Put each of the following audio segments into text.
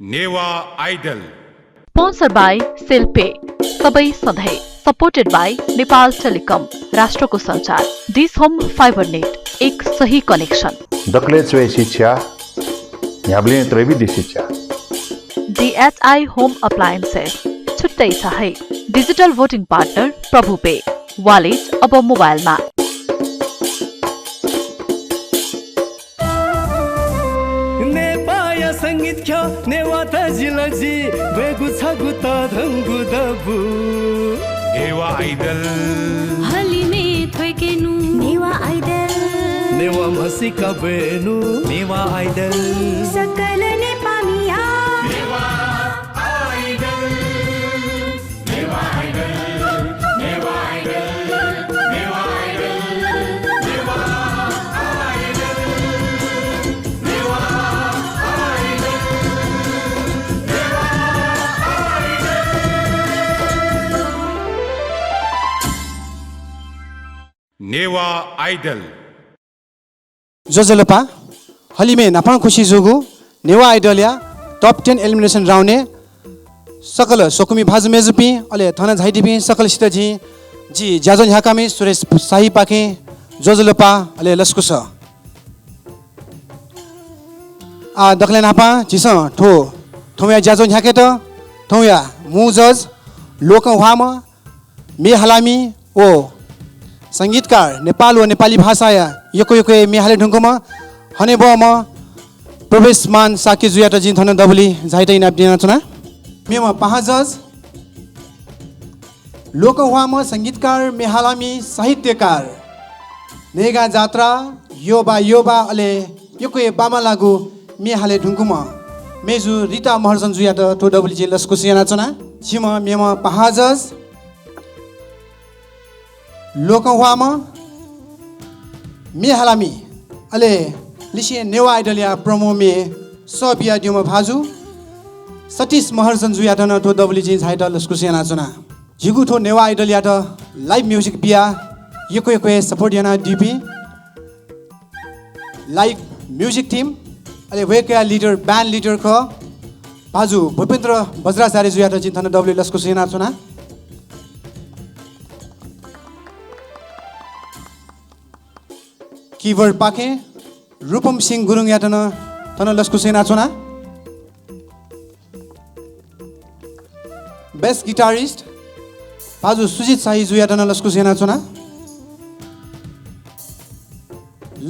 Newa idol sponsor by सेल्पे सबै सधैँ supported by Nepal telecom राष्ट्रको सञ्चार दिस होम फाइबर नेट एक सही कनेक्सन दक्ले चोय शिक्षा न्याब्ले त्रैविधि शिक्षा DHI होम अप्लायन्सेस छुट्टै छ है digital voting partner Prabhu pay wallet अब मोबाइलमा संगीत ख्या नेवा त जिलजी बेगु छगु त धंगु दबु नेवा आइडल हलिमे थोकेनु नेवा आइडल नेवा मसिका बेनु नेवा आइडल सकल नेपामिया Newa Idol Newa Idol Newa Idol Newa Idol Newa Newa Idol जोजलपा हलिमे नापाङ खुसी जोगु नेवा आइडल या टप 10 एलिमिनेसन राउने सकल सोकुमी भाजु मेजुपी अले थना झाइदिपी सकल सितजी जी ज्याजन ह्याकामी सुरेश साही पाके जोजलपा अले लस्कुस आ दखले नापा जिस ठो ठौया ज्याजन ह्याके त ठौया मु जज लोक वाम मे हलामी ओ संगीतकार नेपाल व नेपाली भाषा या यको यको मेहाले ढुङ्गोमा हने बम प्रवेशमान साके जुयाट जिन थन दबली झाइटै नाप्दिन चुना मेमा पहाजज लोकवाम संगीतकार मेहालामी साहित्यकार नेगा जात्रा योबा अले यको बामा लागु मेहाले ढुङ्गोमा मेजु रिता महर्जन जुयाट टो दबली जि लस्को सियाना चुना छिमा मेमा पहाजज लोकवाम मेहालामी अले लिसिए नेवा आइडल या प्रोमो मे सबिया दिउमा भाजु सतीश महर्जन जुया टन टो दबली जी झाइट लस्कु सेना चुना जिगु ठो नेवा आइडल या त लाइभ म्युजिक बिया यको सपोर्ट याना डिपी लाइभ म्युजिक टिम अले वेका लिडर ब्यान्ड लिडर ख भाजु भूपेन्द्र बज्राचार्य जुया त जिन थन दबली लस्कु सेना चुना कीवर्ड पाके रूपम सिंह गुरुङ यातन थन लस्कु सेना चुना बेस्ट गिटारिस्ट भाजु सुजित साही जुयातन लस्कु सेना चुना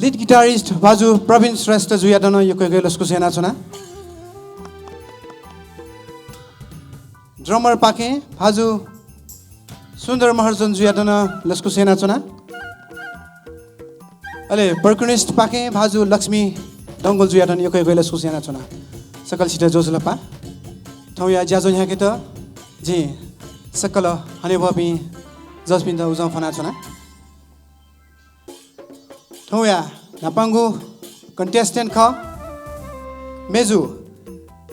लिड गिटारिस्ट भाजु प्रवीण श्रेष्ठ जुयातन यको लस्कु सेना चुना ड्रमर पाके भाजु सुन्दर महर्जन जुयातन लस्कु सेना चुना अले पर्कुनिस्ट पाके भाजु लक्ष्मी डङ्गोल जुयाटन यको लस्कु सेना चुना सकल सिट जोजलपा ठौया ज्याजो ह्याके त जी सकल हने भपी जसपिन त उजाउ फना चुना ठौया नापाङ्गु कन्टेस्टेन्ट ख मेजु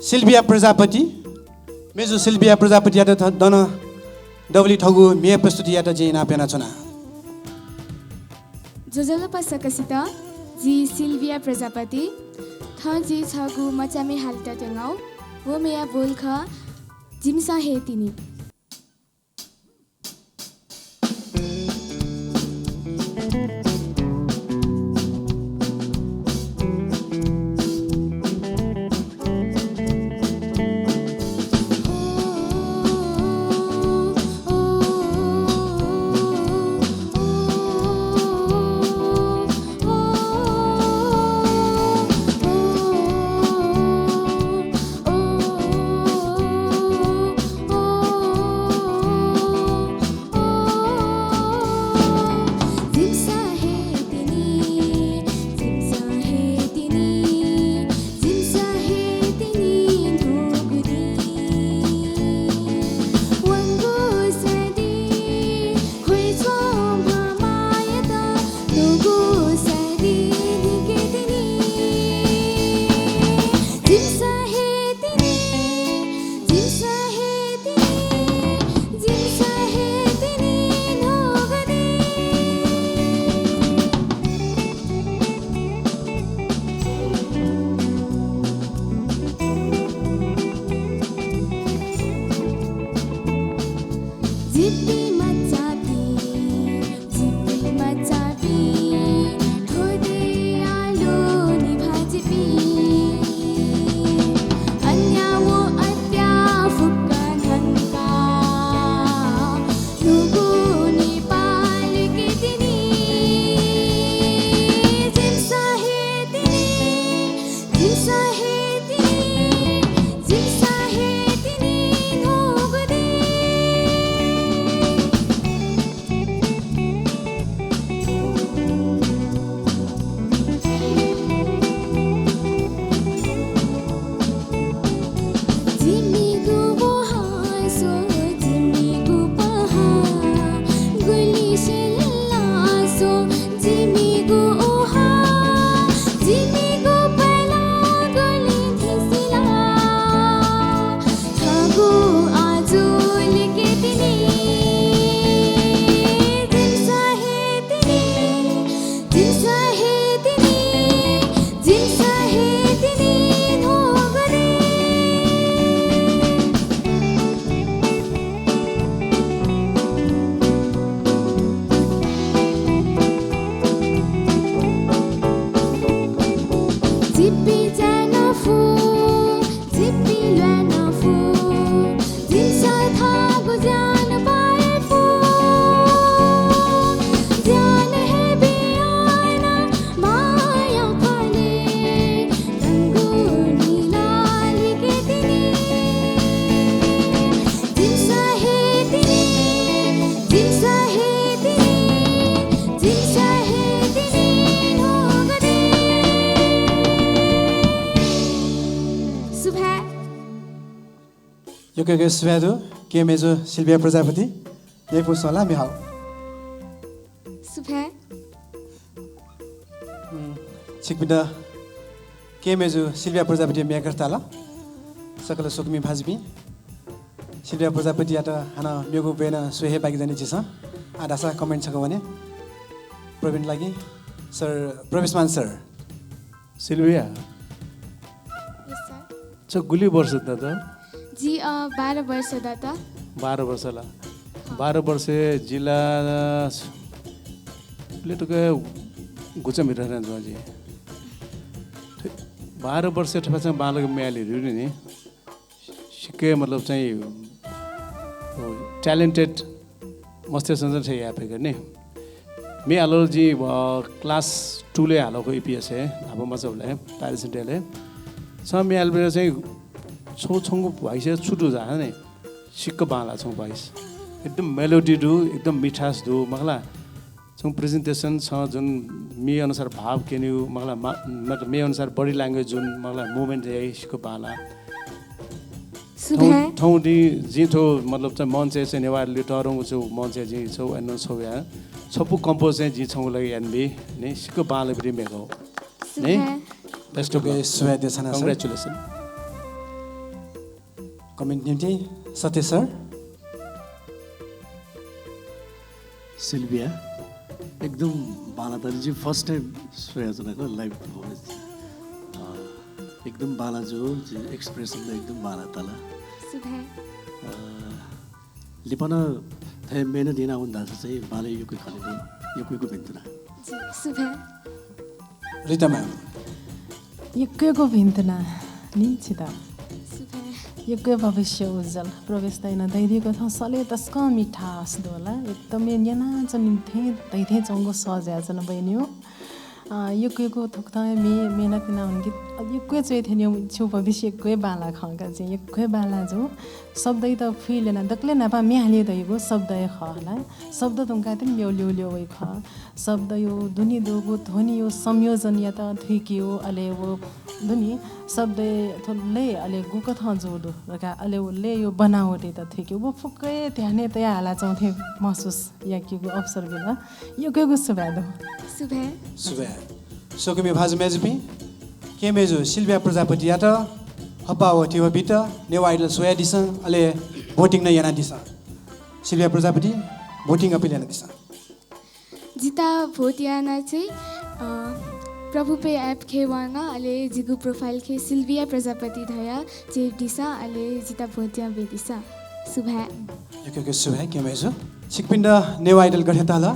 सिल्भिया प्रजापति यात दन डबली ठगु मे प्रस्तुति यात जे नापेना चुना जोजलपा सकसित जी सिल्भिया प्रजापति थ जी छगु मचामे हालटा टेंगाउ वो मेया बोलख जिमसा हे तिनी Yoke Svedu, Kemezo, Sylvia Prajapati, Yepu Sola Mihao. Subha, Chikbida, Kemezo, Sylvia Prajapati, Miakartala, Sakala Sukmi Bhazbi, Sylvia Prajapati at Hana, Yogo Bena, Suhe Bagdanitisa, Adasa, comment Sakavane, Pravin Lagi, Sir, Provisman Sir. Sylvia, yes sir. so गुली वर्ष दादा जी 12 वर्ष दाता 12 वर्षला 12 वर्ष जिल्ला प्लेटोको गुचा मिरहना जोजी 12 वर्ष ठपासँग बालक म्याली रुनी नि सिके मतलब चाहिँ ट्यालेन्टेड मस्ते संजन छ यहाँ पे गर्ने मे आलो जी क्लास 2 ले हालोको ईपीएस है अब मजले प्यारिस इन्डियाले सब मे आलबे चाहिँ छोछंगो भइस छुटु जाने नै सिक्क बाला छौ भइस एकदम मेलोडी दु एकदम मिठास दु मगला छौ प्रेजेन्टेसन छ जुन मे अनुसार भाव केन्यु मगला मतलब मे अनुसार बडी ल्याङ्ग्वेज जुन मगला मुभमेन्ट है सिक्क बाला सुबह थौडी जिथो मतलब चाहिँ मञ्चे चाहिँ नेवारले टरंगु छु मञ्चे जि छौ एन छौ या सबु कम्पोज चाहिँ जि छौ लागि एनबी ने सिक्क बाला बिरि मेगो ने best of Swede Sana Sir. Congratulation Comment Nimti, Sati Sir. सिल्भिया एकदम बाला जी फर्स्ट टाइम श्रेयाजनाको लाइभ पर्फर्मेन्स एकदम बाला जो एक्सप्रेसन एकदम बाला तला सुबह लिपन थे मेन दिना हुँदा चाहिँ बाले यो कोही खाले यो कोहीको भिन्तना जी सुबह Rita ma'am. युगको भिन्तना नि छिदा सुबह युग भविष्य उज्जवल प्रवेश दैन दैदिएको ठाउँ सले तस्क मिठास दोला एकदमै याना चनिथे दैथे चंगो सजाजन बइन्यो युगको थुक्ता मेहनत ना उनकी युगको चाहिँ थियो छु भविष्य कोही बाला खंगा चाहिँ युगको बाला जो शब्द त फिल न दक्ले न पा मेहाले दैगो शब्द खला शब्द तुमका तिन ल्यो वइ ख शब्द यो दुनी दोगो ध्वनि यो संयोजन या त थिकियो अले वो दुनी शब्द थोले अले गुको थ जोडो रका अले ले यो बनावटे त थिकियो वो फुक्कै ध्याने त हाला चाउँथे महसुस या के अवसर बिना युगको सुबादो सुबह Swede. Sokumi Bhazmezipi, Kemezo, Sylvia Prajapati Yata, Hapawa Tivabita, Newa Idol Swedisa, Ale, voting na Yanadisa. Sylvia Prajapati, voting appeal Yanadisa. जिता भोटियाना चाहिँ प्रभु पे ऐप खेवाना अले जिगु प्रोफाइल के सिल्विया प्रजापति धया चेप दिसा अले जिता भोटिया बेदिसा सुबह Yoke Swede, Kemezo. Chikpinda, Newa Idol Gathatala,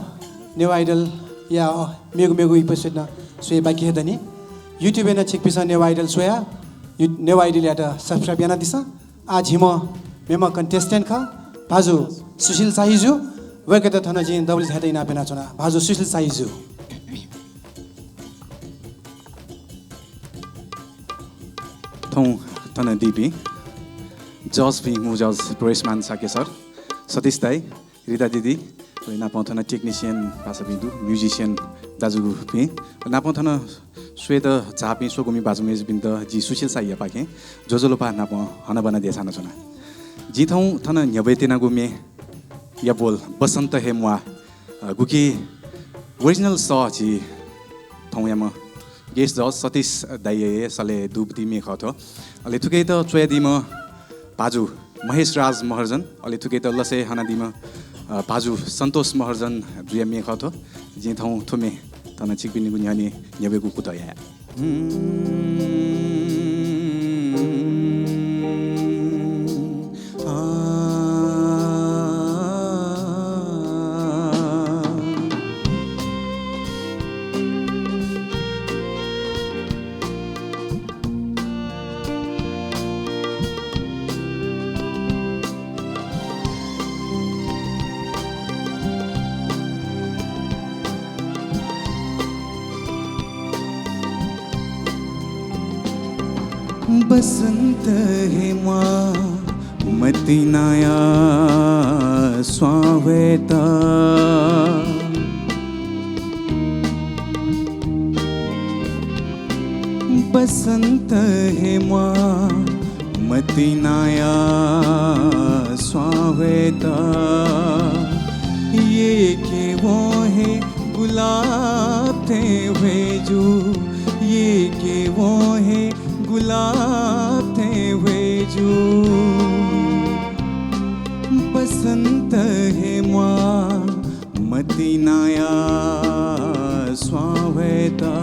Newa Idol, या मेगु इपिसोड न सोए बाकी हेदनी युट्युब न चेक पिसा नेवा आइडल सोया नेवा आइडल याटा सब्सक्राइब याना दिसा आज हिम मेमा कंटेस्टेंट खा भाजु सुशील साहिजु वेकत थन जिन डबल हेदै ना पेना चना भाजु सुशील साहिजु थौं तन दिपी जज भी मुजज प्रेसमान साके सर सतीश दाई रिता दिदी नापाउँथन टेक्निसियन भाषा बिन्दु म्युजिसियन दाजु भी नापाउँथन श्वेत झापी सोगुमी बाजुमेज बिन्द जी सुशील साइया पाके जोजोलोपा नाप हन बना दिए छाना छुना जी थौं थन न्यबेतिना गुमे या बोल बसन्त हे मुआ गुकी ओरिजिनल स जी थौं याम गेस्ट जज सतीश दाइए सले दुबदी मे खथो अले थुकै त चोयादिम बाजु महेश राज महर्जन अले थुकै त लसे हनादिम बाजु सन्तोष महर्जन जुया मे खथो जी थौं थुमे तन चिकबिनी गुन्यानी न्यबेगु कुतया बसंत हे माँ मतिनाया स्वावेता बसंत हे माँ मतिनाया स्वावेता ये के वो है गुलाब थे हुए जो ये के वो है गुलाब थे हुए जो बसंत है माँ मतिनाया स्वावेता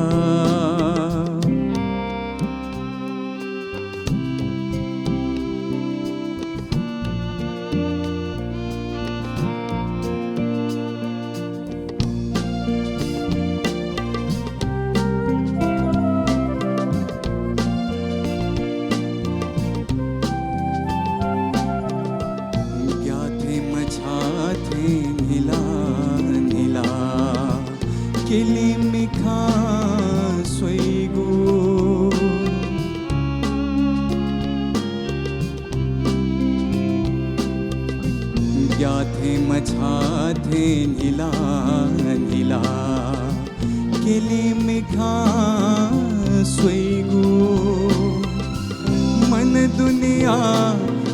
मन दुनिया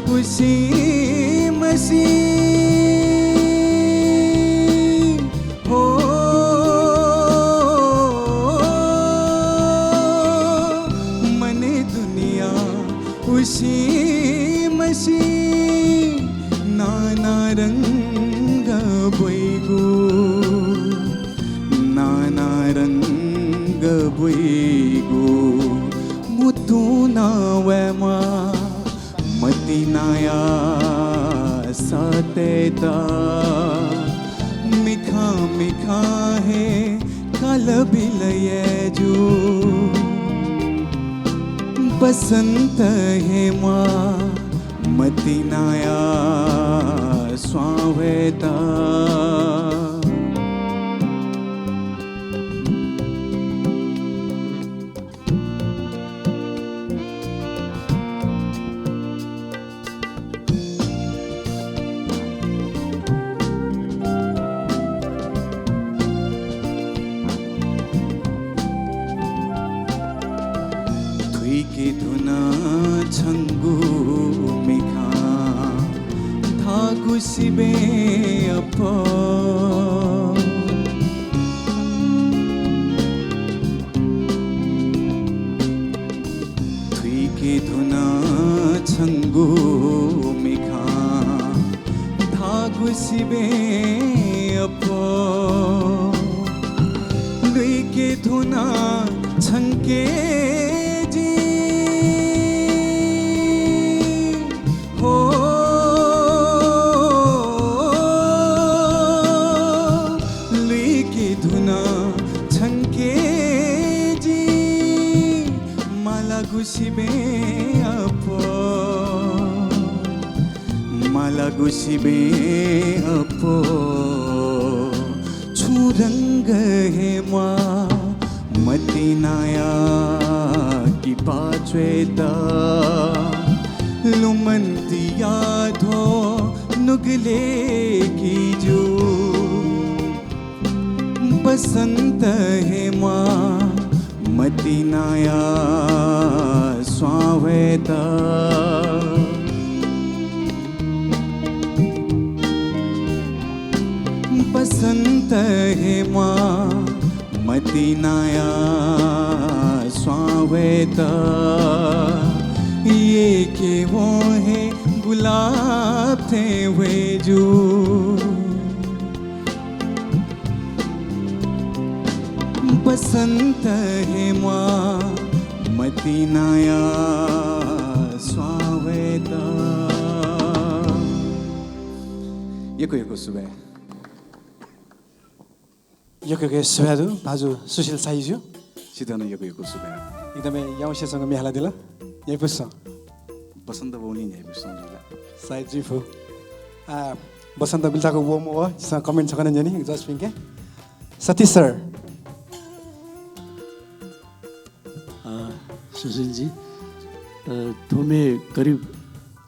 खुशी मसी हो मन दुनिया खुशी मसी नाना रंग बोइगो नाना रंग बोइगो मुतुना वेमा मतिनाया सतेता मिठा मिठा है कल बिलये जो बसंत है माँ मतिनाया स्वावेता के धुना छंगु मिखा था गुसिबे अप थुई के धुना छंगु मिखा था गुसिबे अप दुई के धुना छंके माला गुसिबे अपो छुरंग है माँ मतिनाया की पाचवेता लुमंतिया धो नुगले की जो बसंत है माँ मतीनाया स्वावेता बसंत है माँ मतीनाया स्वावेता ये के वो है गुलाब थे वे जो बसंत है माँ मतीनाया स्वावेता यको सुबह यको सुहादु भाजु सुशील साइज्यू सिधन यको सुबह एकदमै याउँसेसँग मेहला दिला यही पुस्छ बसन्त बौनी नै बुझ्छौँला साइज जी फु बसन्त बिल्ताको वो मो सँग कमेन्ट छ कन जनी जस्ट पिंके सतीश सर सुशील जी तुम्हें करीब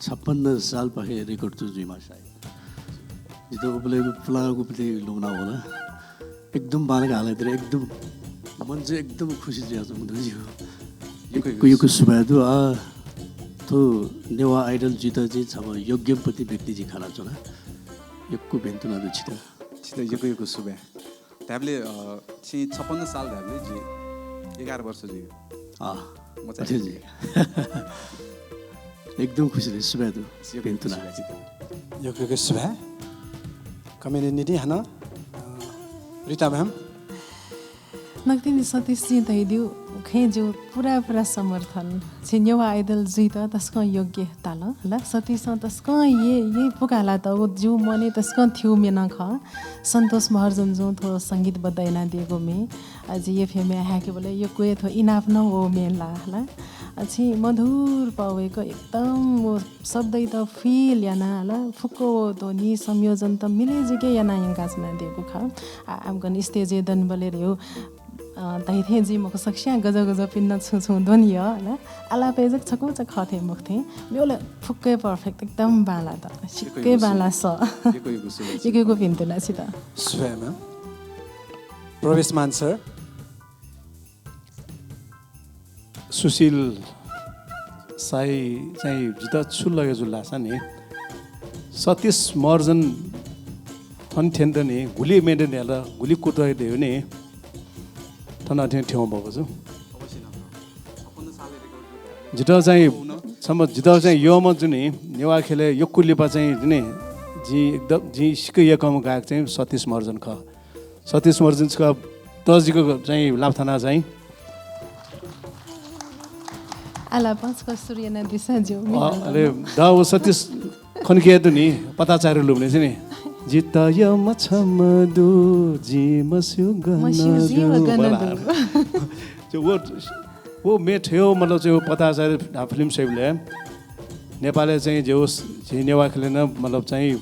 56 साल पहले रिकॉर्ड तो जुमा शायद जितो बोले पुलाव को पति लोना होला एकदम बालक हालत रे एकदम मन चाहिँ एकदम खुसी छ मुदजी हो यो सुबह तो नेवा आइडल जित चाहिँ छ योग्यपति व्यक्ति जी खाना छ न यक्को बेन्तुना दु छिटा छिटा यो सुबह त्याबले चाहिँ 56 साल धाबले जी 11 वर्ष जी म चाहिँ जी एकदम खुसी रे सुबह दु बेन्तुना यो सुबह कम्युनिटी हना रिता मैम नक्तिनी सतीश जी दैदिउ खेजो पूरा समर्थन छ नेवा आइडल जीत तस्क योग्य ताल ल सतीश तस्क ये पुकाला त जो मने तस्क थियो मेना ख संतोष महर्जन जो थो संगीत बदैना दिएको मे आज ये फेमे है के बोले यो कोए थो इनाफ न हो मेला ल अछि मधुर पावेको एकदम वो शब्द त फिल याना ल फुको तो नि संयोजन त मिले जके याना यंगा सना दिएको ख आम गन स्टेज दन बोले रे तैथे जी मको सक्ष्या गज पिन्न छु दोनी ल आला पेजक छको छ खथे मुखथे मेले फुक्कै परफेक्ट एकदम बाला त सिक्कै बाला स एकेको पिन्तला छि त स्वयं प्रवेश मान सर सुशील साई चाहिँ जिता छुल्लगे जुल्ला छ नि सतीश मर्जन थन्थेन त नि गुली मेडेन हेला गुली कुटाइ दियो नि थना ठेउ भएको छु जिता चाहिँ सम्म जिता चाहिँ यो म जुनि नेवा खेले यो कुलिपा चाहिँ जुनि जी एकदम जी सिक एकम गायक चाहिँ सतीश मर्जन ख सतीश मर्जन का तजिको चाहिँ लापथाना चाहिँ आला पाँचको सूर्य नदी सजो अरे दा वो सतीश खनके त नि पताचारी लुम्ने चाहिँ नि जिता यो मछम दु जी मस्यु गन वो मेट हो मतलब चाहिँ पताचारी फिल्म सेभले नेपालले चाहिँ जो नेवा खेलेन मतलब चाहिँ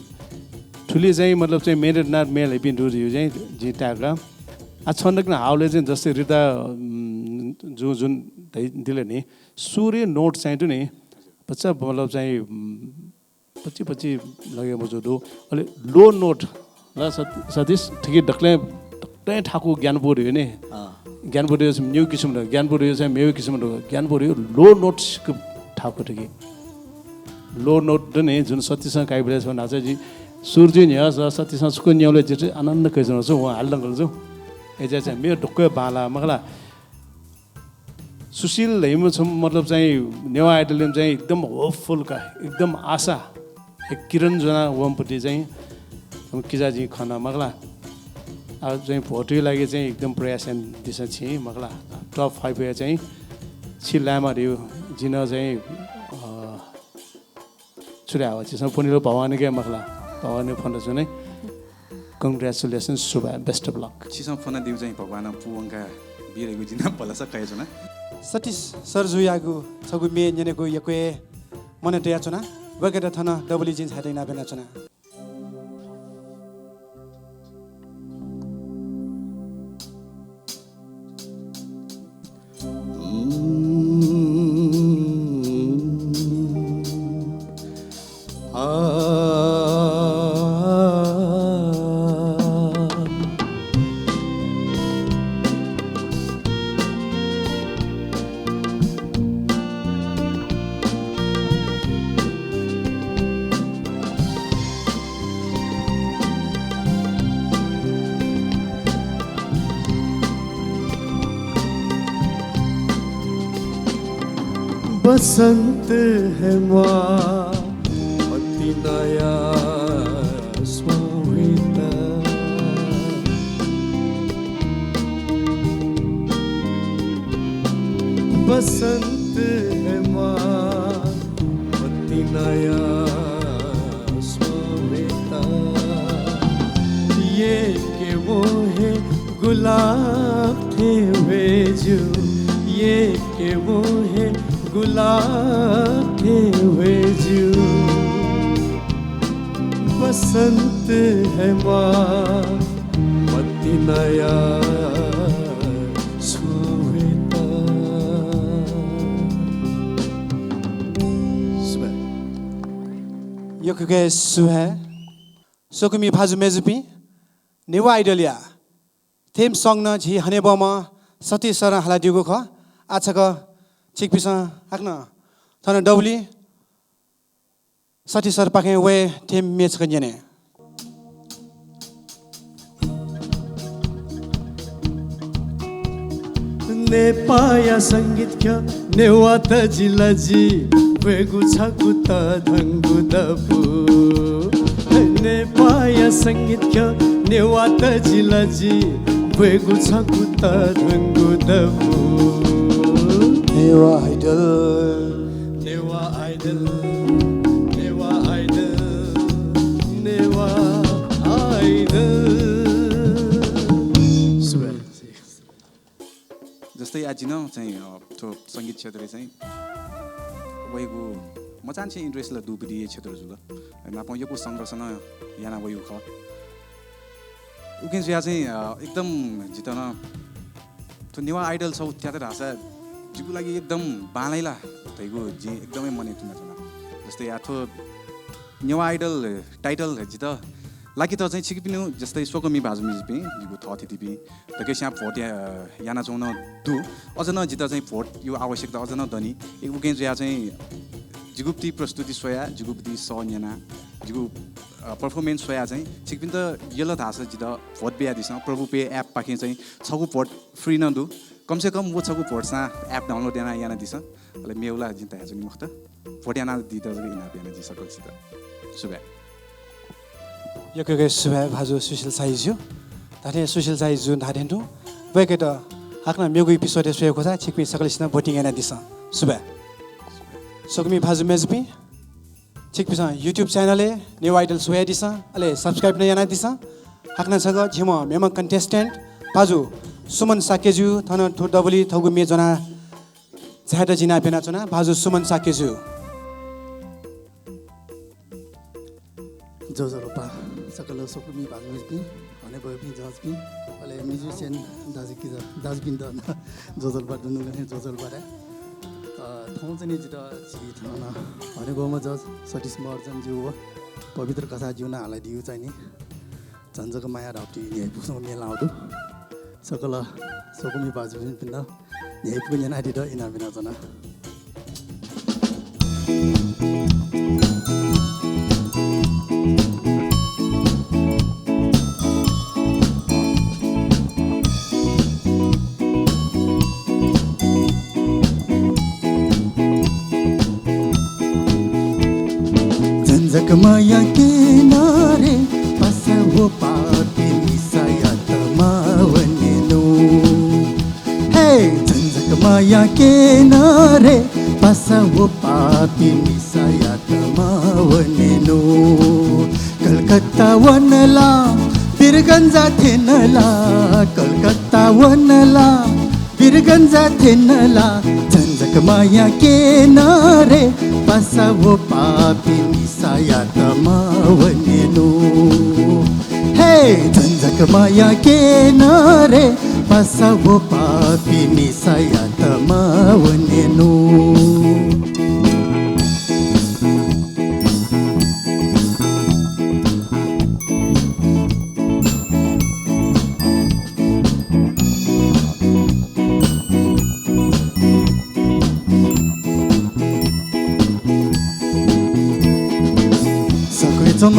ठुली चाहिँ मतलब चाहिँ मेरिट नाट मेल हेपी डु यो चाहिँ जिताका आ छन्दक न हाउले चाहिँ जस्तै रिता जुन दिले नि सूर्य नोट चाहिँ नि बच्चा मतलब चाहिँ पछि लगे मजदो अलि लो नोट ल सतीश ठिकै ढक्लै ठाकु ज्ञान पर्यो नि ज्ञान पर्यो न्यू किसिमको ज्ञान पर्यो चाहिँ मेयो किसिमको ज्ञान पर्यो लो नोट्सको ठाकु ठिकै लो नोट नि जुन सतीसँग काइबले छ नाच जी सूर्य नि सतीसँग सुको न्याउले चाहिँ आनन्द कैजन छ उहाँ हाल्न गर्छु एजा चाहिँ मेरो ढुक्कै बाला मगला सुशील हेम छ मतलब चाहिँ नेवा आइडल चाहिँ एकदम होपफुल का एकदम आशा एक किरण जना वमपट्टि चाहिँ किजाजी खाना मगला अब चाहिँ भोटै लागि चाहिँ एकदम प्रयास दिशा छि मगला टप 5 या चाहिँ छि लामा रियो जिन चाहिँ छुरा हो चाहिँ सम्पूर्ण भवानी के मगला भवानी फन्ड छ नै कङ्ग्रेचुलेसन्स सुबा बेस्ट अफ लक छिसम फना दिउ चाहिँ भगवान पुवंका बिरेगु जिना पलसा कहे छना सतीश सरजुयागु छगु मे नेनेगु यके मने तया छना वगेटा थना डबल जिन्स हाइना बेना छना बसंत है माँ अति नया स्वामिता बसंत है माँ अति नया स्वामिता ये के वो है गुलाब थे भेजो ये के वो है गुलाब थे भेजो बसंत है माँ अति नया स्वामिता यो के सुहे सोकुमी भाजु मेजुपी नेवा आइडल या थेम सङ न झी हने बम सती सर हाला दिगो ख आछक छिक पिस आक्न थन डबली सती सर पाके वे थेम मेच कन्यने नेपाया संगीत ख्या नेवा त जिलजी वेगु छकु त धंगु दपु नेपाया संगीत ख्या नेवा त जिलजी वेगु छकु त धंगु दपु Newa Idol Newa Idol Newa Idol Newa Idol जस्तै आज न चाहिँ त्यो सङ्गीत क्षेत्र चाहिँ वयगु म चाहन्छु इन्ट्रेस्टला दुबडी क्षेत्र जुल नाप यो संरचना याना वयु ख उकिन जुया चाहिँ एकदम जितन त्यो नेवा आइडल छ त्यातर भाषा जिगु लागि एकदम बालैला तैगु जी एकदमै मने तुना जुना जस्तै याथो नेवा आइडल टाइटल जित लागि त चाहिँ छिकिपिनु जस्तै सोकमी भाजुमी जिपि जिगु थ थितिपि तके स्या फोट याना चौन दु अझ न जित चाहिँ फोट यो आवश्यकता अझ न दनी एक उकेन जुया चाहिँ जिगुप्ती प्रस्तुति सोया जिगुप्ती सन्याना जिगु पर्फर्मेन्स सोया चाहिँ छिकिपिन त यला थास जित फोट बिया दिस प्रभु पे एप पाके चाहिँ छगु फोट फ्री न दु कम से कम वो छगु फोट सा एप डाउनलोड याना याना दिस अले मेउला जिता याजु मुक्त फोट याना दित इना याना जि सकल सित सुबे यो के सुबे भाजु सुशील साइजु ताथे सुशील साइजु धादेन्टु वेके त आक्न मेगु एपिसोड सोय खोजा छिकपि सकलिसिना भोटिङ याना दिस सुबे सोकमी भाजु मेजपि छिकपि युट्युब च्यानले नेवा आइडल सोय दिस अले सब्स्क्राइब न याना दिस आक्न छग झिम मेम कन्टेस्टेन्ट भाजु सुमन साकेजु थन थु डबली थगु मे जना झाटा जिना पेना चना भाजु सुमन साकेजु जोजरोपा सकल सोकुमी भागमेजपि हने बयपि जजपि अले म्युजिशियन दाजुकी दाजुबिन द जोजलबा दुनुगने जोजलबा ठाउँ चाहिँ जित छि थान हने बयमा जज सतीश मर्जन जिउ पवित्र कथा जिउना हालाई दिउ चाहिँ नि झन्झको माया ढप्टी नि पुसो मेला आउँदु सकल सोकुमी भागमेजपि पिन्द नि पुगेन आदि द इना बिना जना माया के नारे पसा वो पापी मिसाया तमावने नो हे झंझक माया के नारे पसा वो पापी मिसाया तमावने नो कलकत्ता वनला बिरगंजा थेनला कलकत्ता वनला बिरगंजा थेनला झंझक माया के नारे पसा वो पापी मिसाया तमावने नो हे झंझक माया के नारे पसा वो पापी मिसाया तमावने नो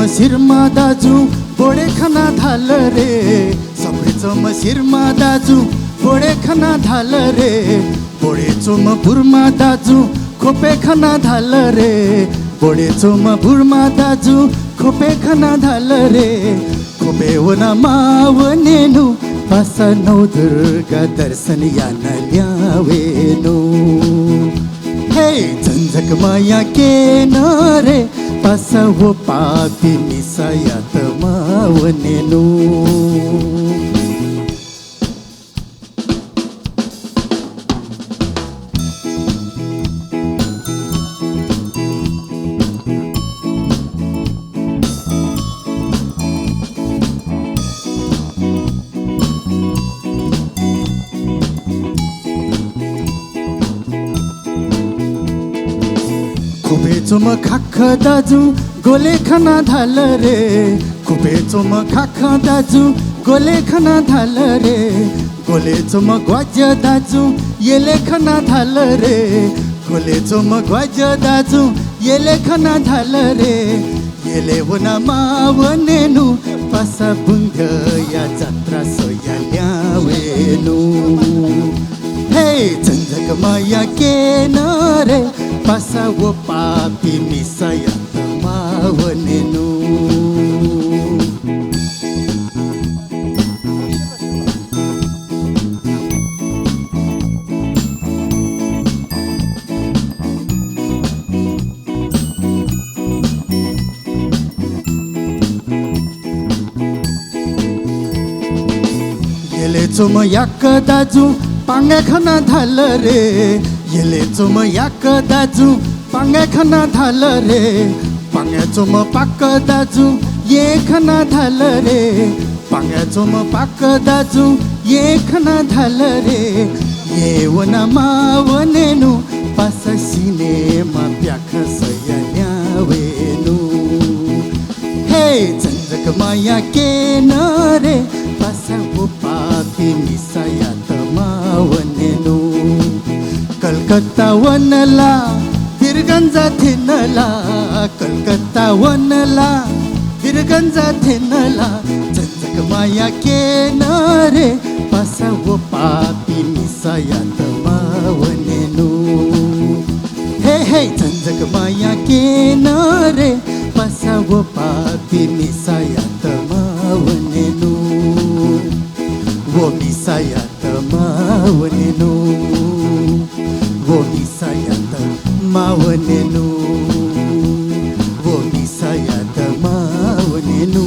शिरमा दाजु बोडे खाना थाल रे सबै चम शिरमा दाजु बोडे खाना थाल रे बोडे चोम पुरमा दाजु खोपे खाना धाल रे बोडे चोमा बुढमा दाजु खोपे खाना धाल रे खोपे वना मावनेनु पासा नौ दुर्गा दर्शन यान ल्यावेनु हे झन्झक माया के नरे पासा वो पापी मिसाया त मावनेनु खुपेचोम खाख दाजु गोले खाना धाल रे खुपेचोम खाख दाजु गोले खाना धाल रे गोलेचोम ग्वाज दाजु येले खाना धाल रे गोलेचोम ग्वाज दाजु येले खाना धाल रे येले वना मावनेनु पासा बुंग या जात्रा सोया ल्यावेनु हे झन्झक माया के नरे पासा वो पापी मिसाया त मावनेनु येले चोम याक दाजु पांगे खाना धाल रे येले चोम याक दाजु पांगे खाना धाल रे पांगे चोम पाक दाजु ये खाना धाल रे पांगे चोम पाक दाजु ये खाना धाल रे ये वना मावनेनु पास सिनेमा प्याख सया ल्यावेनु हे झन्झक माया के नरे पासा वो पापी मिसाया त मावनेनु कलकत्ता वनला बिरगंजा थिनला कलकत्ता वनला बिरगंजा थिनला झन्झक माया के नरे पासा वो पापी मिसाया त मावनेनु हे झन्झक माया के नरे पासा वो पापी मिसाया त मावनेनु वो मिसाया त मावनेनु वो मिसाया त मावनेनु वो मिसाया त मावनेनु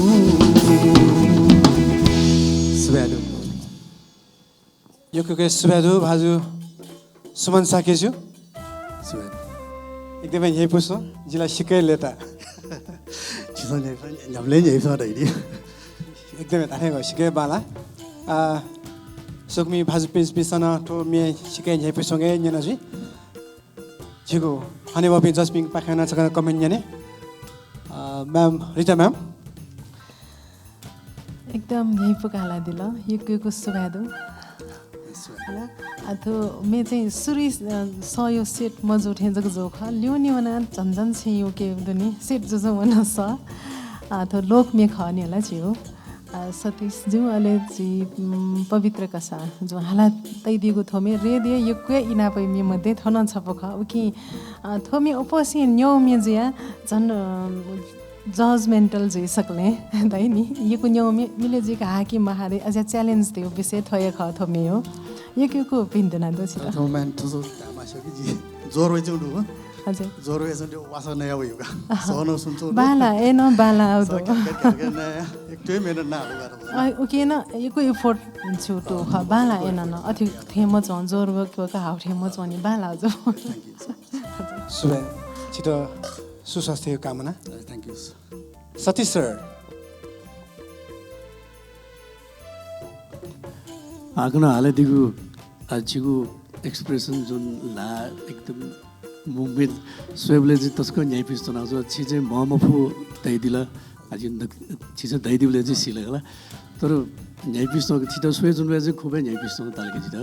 सुवेदु यो के सुवेदु भाजु सुमन साकेजु सुवेदु एकदमै यही पुस्नु जिल्ला सिकै लेता 지선 냠lên vậy sao đấy đi एकदमै थाहा गयो सिकै बाला सुकमी भाजु पेज पिसना ठो मे सिकै यही पुसंगे न्यनजी जिगो हनेवा पे जस्पिङ पाखाना छ कमेन्ट न्यने म्याम रिता म्याम एकदम यही पुकाला दिल यो सुवेदु होला अथो मे चाहिँ सुरी सयो सेट मजो ठेजक जोख ल्योनी वना झन्झन छे यो के दुनी सेट जो जो वना स अथो लोक मे खने होला छियो सतीश जु अले जी पवित्र कसा जो हाला तै दिगो थोमे रे दे यो के इना पै मे मध्ये थन छपख उकि थोमे उपसी न्यौ मे जिया जन जजमेन्टल जे सकले दै नि यको न्यौ मे मिले जी का हाकी महारे अझ च्यालेन्ज दियो विषय थय ख थोमे हो यको भिन्दना दो छिता रोमान तुझो तामाशो कि जी जोर वइ जुडु हजुर जोर वइ जुडु वासा नया वइगा सोनो सुन्छु बाला ए न बाला आउदो एकटै मेहनत ना हालु ओके न यको एफोर्ट छुटो ख बाला ए न अथि थेम छ जोर वको का हाउ थेम छ नि बाला जो सुबे छिटो सुस्वास्थ्य कामना थ्यांक यू सतीश सर आगना हाले दिगु आजिगु एक्सप्रेसन जुन ला एकदम मुभमेन्ट स्वेबले चाहिँ तस्को न्याय पिस्तो नाउ छिजे ममफु दै दिला आज छिजे दै दिले चाहिँ सिले होला तर न्याय पिस्तो छिटो स्वे जुन चाहिँ खुबै न्याय पिस्तो तालके छिटो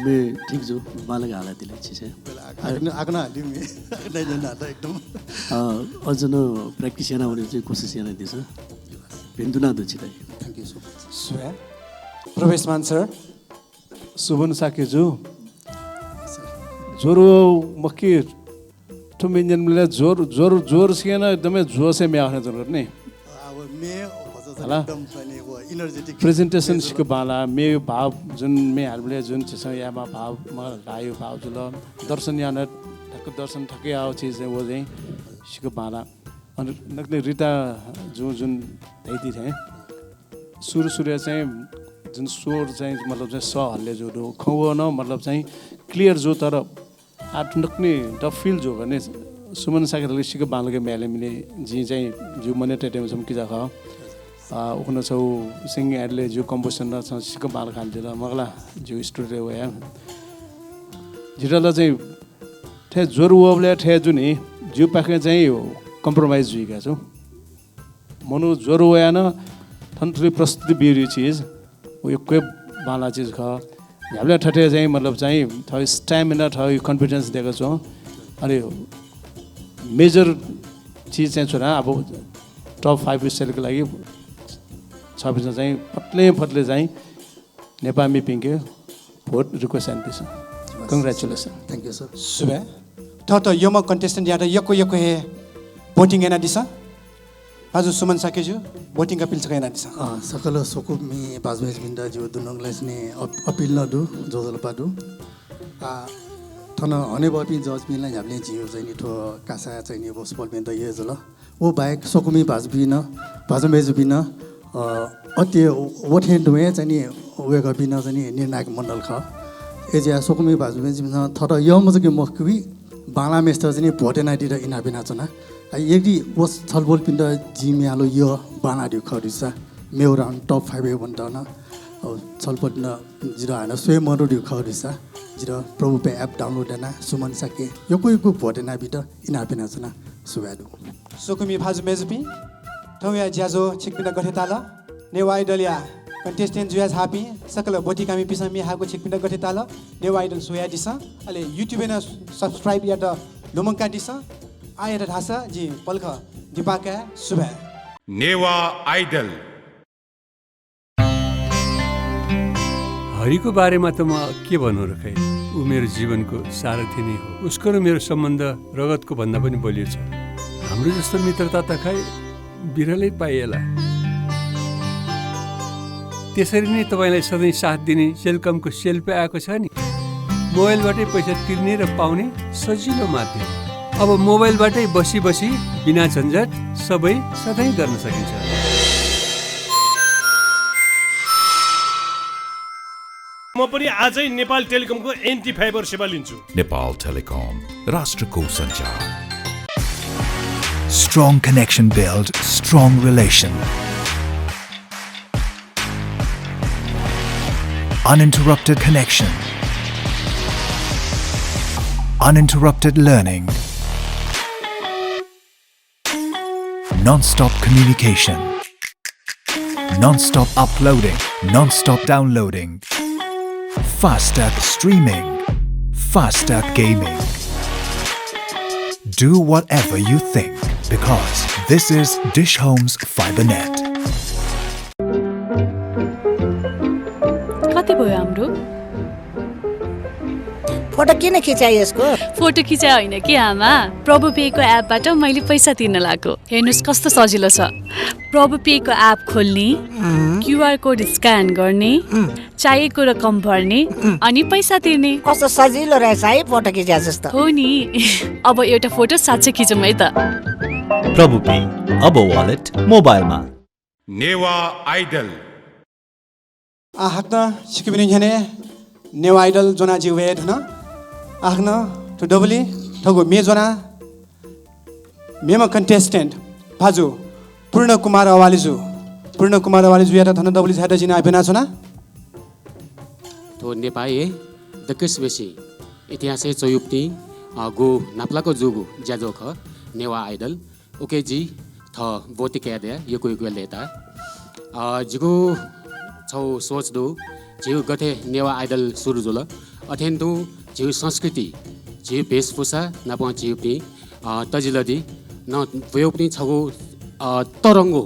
मे ठीक जो मालक हाला दिले छिसे आगना हालि मे नै जना त एकदम अझ न प्र्याक्टिस याना भने चाहिँ कोसिस याना दिस भिन्दुना दु छिटै थ्यांक यू सो मच स्वे प्रवेशमान सर सुमन साकेजु जोरो मक्की ठुम व्यञ्जनले जोर सिकेन एकदमै जोसै म्याउने जरुरत नि होला प्रेजेन्टेसन सिको बाला मे भाव जुन मे हालले जुन छ यामा भाव म लायो भाव जुल दर्शन यान ठक्क दर्शन ठक्कै आओ चीज वो चाहिँ सिको बाला अनि नक्ले रिता जुन दैती थे सुरु चाहिँ जुन स्वर चाहिँ मतलब चाहिँ स हल्ले जो खौ न मतलब चाहिँ क्लियर जो तर आठ नक्ने द फिल जो गर्ने सुमन साकेतले सिको बालके मेले मिले जी चाहिँ जो मने टेटेम सम कि जाख उखन छौ सिंग एडले जो कम्पोजिसन र सिको बाल खाल्दिल मगला जो स्टुडियो वया जिरला चाहिँ ठे जोर वबले ठे जुनि जो पाखे चाहिँ कम्प्रोमाइज जुइगा छौ मनु जोर वया न थन्थुली प्रस्तुति बिरी चीज वो कोही बाला चीज ख हामीले ठटे चाहिँ मतलब चाहिँ थोरै स्ट्यामिना थोरै कन्फिडेन्स दिएको छौँ अनि मेजर चिज चाहिँ छोरा अब टप 5 सेलको लागि 26 चाहिँ फट्ले चाहिँ नेपाली पिङ्के भोट रिक्वेस्ट दिन्छ कङ्ग्रेचुलेसन थ्याङ्क यू सर सुबे त यो म कन्टेस्टेन्ट यात यको हे भोटिङ एना दिस आज सुमन साकेजु भोटिङ अपिल छ एना दिस सकल सोकु मी बाजमेज बिन्दा जो दुनंगलेस ने अपिल न दु जोजल पादु थन हने बपि जज मिलाई हामीले जियो चाहिँ नि ठो कासा चाहिँ नि बस बल बिन्दा ये जल ओ बाइक सोकुमी बाजमेज बिन अति वठे दुए चाहिँ नि वेग बिन चाहिँ नि निर्णायक मण्डल ख एजिया सोकुमी बाजमेज बिन थर यो मजके मखबी बाला मेस्टर चाहिँ नि भोटेना दिदा इना बिना चना यदि वस छलबोल पिण्ड जिम्यालो यो बाना दिउ खरिसा मेउरा टप 5 भन्दा न छलबोल न जिरो हाना स्वयं मरो दिउ खरिसा जिरो प्रभु पे एप डाउनलोड ना सुमन साके यो कोही भोटेना बिट इना बिना चना सुबादु सोकुमी भाजु मेजपी थौया ज्याजो छिकपिना गथे ताल नेवा आइडल या कन्टेस्टेन्ट जुया झापी सकल बोटी कामी पिसमी हाको छिकपिना गथे ताल नेवा आइडल सोया दिस अले युट्युब न सब्स्क्राइब या त लोमंका दिस आएर ढासा जी पल्ख दिपाका सुबह नेवा आइडल हरिको बारेमा त म के भन्नु र खै ऊ मेरो जीवनको सारथी नै हो उसको र मेरो सम्बन्ध रगतको भन्दा पनि बलियो छ हाम्रो जस्तो मित्रता त खै बिरलै पाइएला त्यसरी नै तपाईँलाई सधैँ साथ दिने सेलकमको सेल्फी आएको छ नि मोबाइलबाटै पैसा तिर्ने र पाउने सजिलो माध्यम अब मोबाइलबाटै बसी बिना झन्झट सबै सधैँ गर्न सकिन्छ म पनि आजै नेपाल टेलिकमको एन्टी फाइबर सेवा लिन्छु नेपाल टेलिकम राष्ट्रको सञ्चार Strong connection build strong relation. Uninterrupted connection. Uninterrupted learning. Non-stop communication. Non-stop uploading. Non-stop downloading. Faster streaming. Faster gaming. Do whatever you think because this is Dish Home's FiberNet. कति भयो हाम्रो photo किन खिचाइ यसको photo खिचाइ होइन कि आमा प्रभु phaco एपबाट मैले पैसा तिर्न लाग्यो हेर्नुस् कस्तो सजिलो छ प्रभु पेको एप खोल्ने क्यूआर कोड स्क्यान गर्ने चाहिएको रकम भर्ने अनि पैसा तिर्ने कस्तो सजिलो रहेछ है फोटो खिचा जस्तो हो नि अब एउटा फोटो साच्चै खिचौँ है त प्रभु पे अब वालेट मोबाइलमा नेवा आइडल आहक्न सिकिबिन झने नेवा आइडल जोना जिवे धन आहक्न तो डबली ठगो मे जोना मेमा कन्टेस्टेन्ट भाजु पूर्ण कुमार अवालिजु या धन डबली झाटा जिना आइपेना छना तो नेपाई दकेस बेसी इतिहासै चयुक्ति गो नाप्लाको जुगु ज्याजोख नेवा आइडल ओके जी थ बोती क्यादे यो कोही लेता जिगु छौ सोच दो जिउ गथे नेवा आइडल सुरु जोल अथेन्दु जिउ संस्कृति जिउ वेशभूषा नप जिउ पनि तजिलदी न वयो पनि छगु तरङ्गो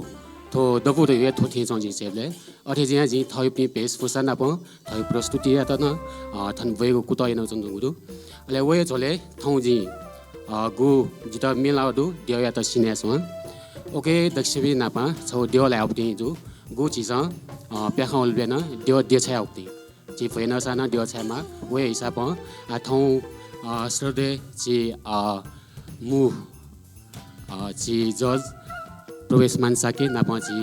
थो दबु रे थो थे चंजी सेले अथे जिया जि थय पनि वेशभूषा नप थय प्रस्तुति या त न थन वयो कुतय न चंदुगु अले वयो झोले थौ जि गु जिता मिलाउ दु दियो या त सिने सो ओके दक्षिबी नापा छौ दियो ला आउती जु गु चिस प्याखा उल्बेन दियो दियो छ आउती ची फेन साना दियो छमा वे हिसाब आ थौ श्रद्धे ची मु ची जज प्रवेश मानसाके नापा ची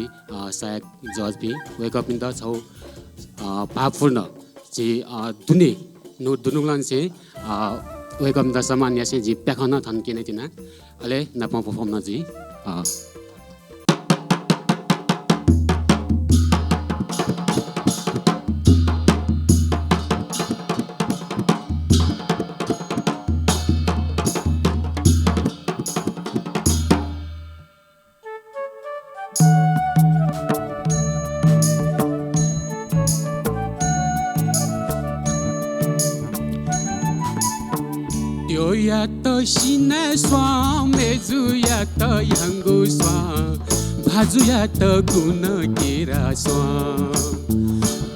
सायक जज भी वेक अप इन द छौ पावरफुल न ची दुने नो दुनुगलन से वेक अप इन द सामान्य से जी प्याखा न थन किने तिना अले नापा परफॉर्म न जी या त सिना स्वाम मेजु या त यंगु स्वाम भाजु या त गुण केरा स्वाम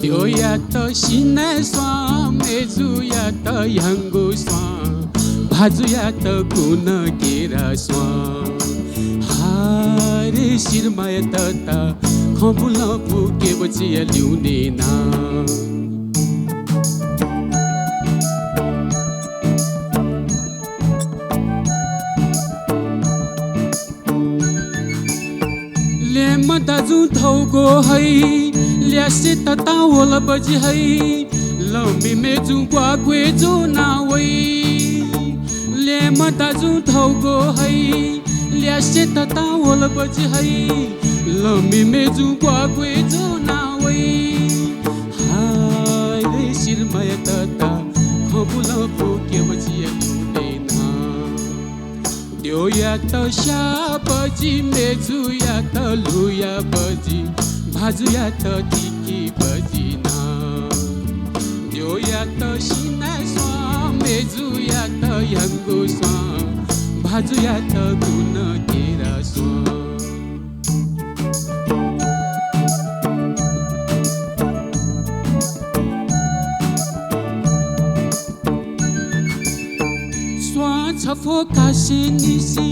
त्यो या त सिना स्वाम मेजु या त यंगु स्वाम भाजु या त गुण केरा स्वाम हारे शिरमाय त खबुल पुके बची ल्युने ना दाजु थौगो है ल्यासे ततावल बजी है लम्बी मेजु ग्वाग्वे जो नावै लेम दाजु थौगो है ल्यासे ततावल बजी है लम्बी मेजु ग्वाग्वे जो नावै हाय रे शिरमय तता खबुल पुके बजी ल्युनेना त्यो या त शा बजी मेजु या त लुया बजी भाजु या त टिकी बजी ना त्यो या त सिना स्वा मेजु या त यंगु स्वा भाजु या त गुण केरा स्वा छफो कासे निसी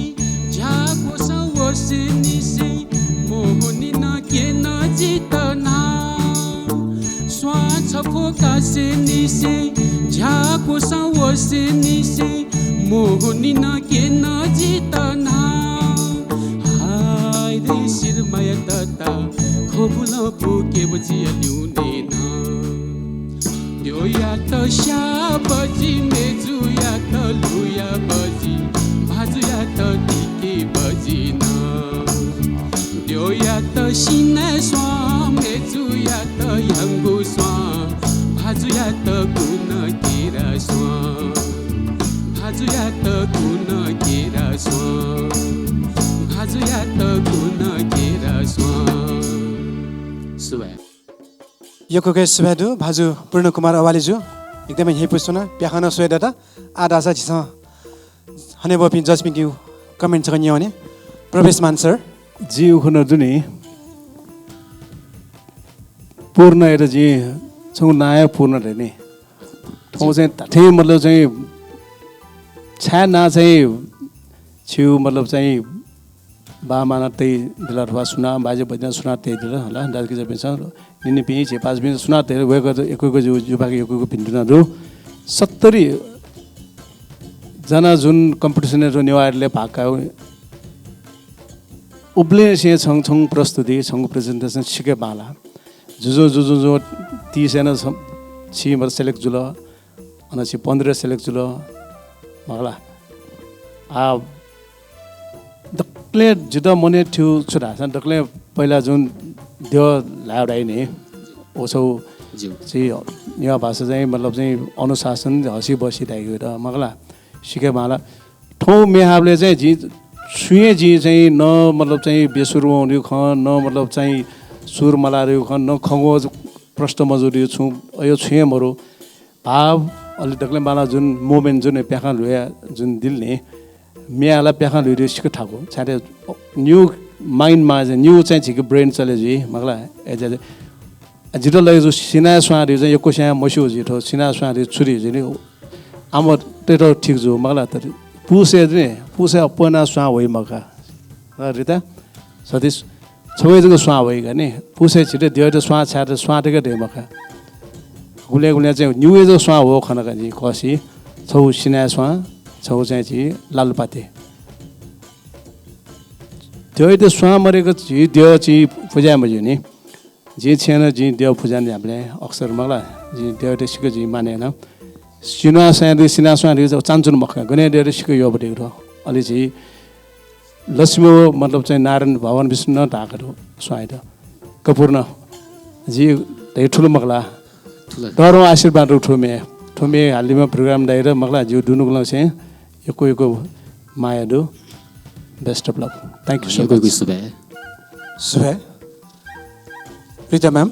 झाको सवसे निसी मोहनी न के न जितना स्वा छफो कासे निसी झाको सवसे निसी मोहनी न के न जितना हाय रे शिरमय तता खबुल पुके बजी ल्युने ना त्यो या त शा बजी मेजु या त लुया बजी भाजु या त टिके बजी ना त्यो या त सिना स्वा मेजु या त यंगु स्वा भाजु या त गुण केरा स्वा भाजु या त गुण केरा स्वा भाजु या त गुण केरा स्वा सुबे यो कोके सुबेदु भाजु पूर्ण कुमार अवालीजु एकदमै हे पुछ्नु न प्याखाना सोयदा त आधा छ छिस हने बपि जजमी क्यु कमेन्ट छ भने प्रवेश मान सर जी उखन दुनी पूर्ण हेर जी छौ नाया पूर्ण रे नि ठौ चाहिँ ठे मतलब चाहिँ छा ना चाहिँ छिउ मतलब चाहिँ बा माना तै दिला रवा सुना बाजे बजना सुना तै दिला होला दाल के जबे छ निने पि छे 5 दिन सुना तै गएको एकको जुबाके एकको पिन्डुना रु 70 जना जुन कम्पिटिसन रो नेवारले भाका उब्ले से छङ प्रस्तुति छङ प्रेजेन्टेसन सिके बाला जो 30 जना छि मर सेलेक्ट जुल अनि छि 15 सेलेक्ट जुल मगला आ डक्ले जुदा मने थियो छुरा सन डक्ले पहिला जुन त्यो लाउडाइ नि ओसौ चाहिँ नेवा भाषा चाहिँ मतलब चाहिँ अनुशासन हसी बसी राखेको र मगला सिके माला ठौ मेहाबले चाहिँ जी सुए जी चाहिँ न मतलब चाहिँ बेसुरमा हुने ख न मतलब चाहिँ सुर मलारे ख न खगो प्रष्ट मजुरी छु यो छुएमहरु भाव अलि डक्ले माला जुन मोमेन्ट जुन प्याखा लुया जुन दिल ने मेला प्याखा लुइरे सिक ठाको छाटे न्यू माइन्ड मा न्यू चाहिँ छिके ब्रेन चले जी मगला एजे जितो लगे जो सिना स्वारी चाहिँ यो कोसिया मसु जितो सिना स्वारी छुरी जिने आम तेरो ठीक जो मगला त पुसे अपना स्वा होइ मका रिता सतीश छवे जको स्वा होइ गने पुसे छिटे दियो स्वा छाटे स्वाटेको दे मका गुले चाहिँ न्यु एजो स्वा हो खनका जी कसी छौ सिना स्वा छौ चाहिँ छि लालुपाते त्यो स्वा मरेको छि दियो छि पूजा मजु नि जे छेन जी देव पूजा नि हामीले अक्सर मगला जी देव सिको जी मानेन सिना साँदे सिना स्वारी चान्चुन मक्का गने देव सिको यो बटे रो अलि चाहिँ लक्ष्मी मतलब चाहिँ नारायण भवन विष्णु ढाकरो स्वाइद कपूर्ण जी धेरै ठुलो मगला डरो आशीर्वाद ठुमे हालिमा प्रोग्राम दाइर मगला जिउ दुनुको चाहिँ यो माया दु best of luck thank you so much सुबे रिता म्याम